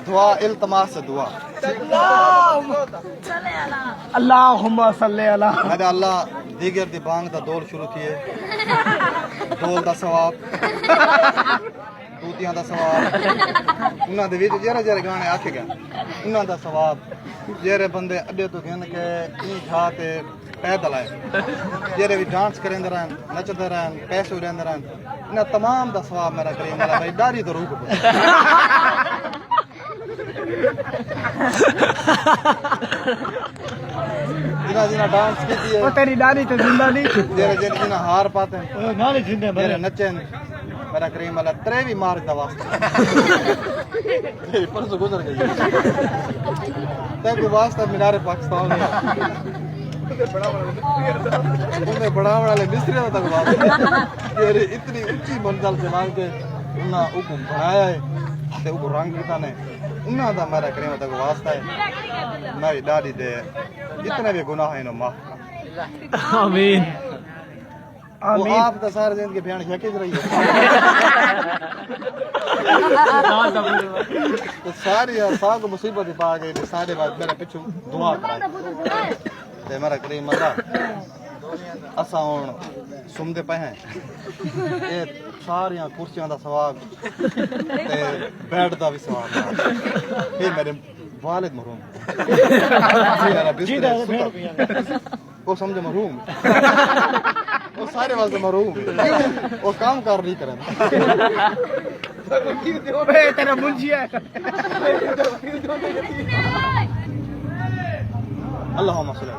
दुआ इल्तमास दुआ अल्लाहुम्मा सल्ली अला अरे अल्लाह दीगर दी बांग दा दौर शुरू किए दौल दा सवाब तूतियां दा सवाब उन्हां दे विच जरा जरा गाने आखे गए उन्हां दा सवाब जेरे बंदे अड्डे तो गिन के ई खा ते पैदल आए जेरे भी डांस करेंदे रहन नचदे रहन पैसे उड़ांदे रहन इन्हां तमाम दा सवाब मेरा करीम वाला भाई दारी तो रूक जिना जिना डांस की है वो तेरी दाढ़ी तो जिंदा नहीं जेरे जेरे जिना हार पाते हैं नाले जिंदे जेरे नचे मेरा करीम वाला त्रेवी मार्ग दा वास्ता परसों गुजर गई तक वास्ता मीनारे पाकिस्तान में उन्हें बड़ा वाले मिस्त्री तक वास्ता जेरे इतनी ऊंची मंजिल से मांग के उन्हें हुक्म बनाया है ते उको रंग किता ने उन्हां दा मेरा करीम तक वास्ता है मेरी दादी दे जितने भी गुनाह हैं नो माफ आमीन वो आप तो सारे दिन के बयान यकीन रही है तो सारी साग मुसीबत पा गई तो सारे बाद मेरे पीछे दुआ कराई ते मेरा करीम अल्लाह असा हुन सुमदे पे हैं ये सारियां कुर्सियां दा सवाब ते बेड दा भी सवाब ये मेरे वालिद मरहूम मेरा बिस्तर वो समझो मरहूम वो सारे वास्ते मरहूम वो काम कर नहीं करे तेरा मुंशिया अल्लाहुम्मा सल्ली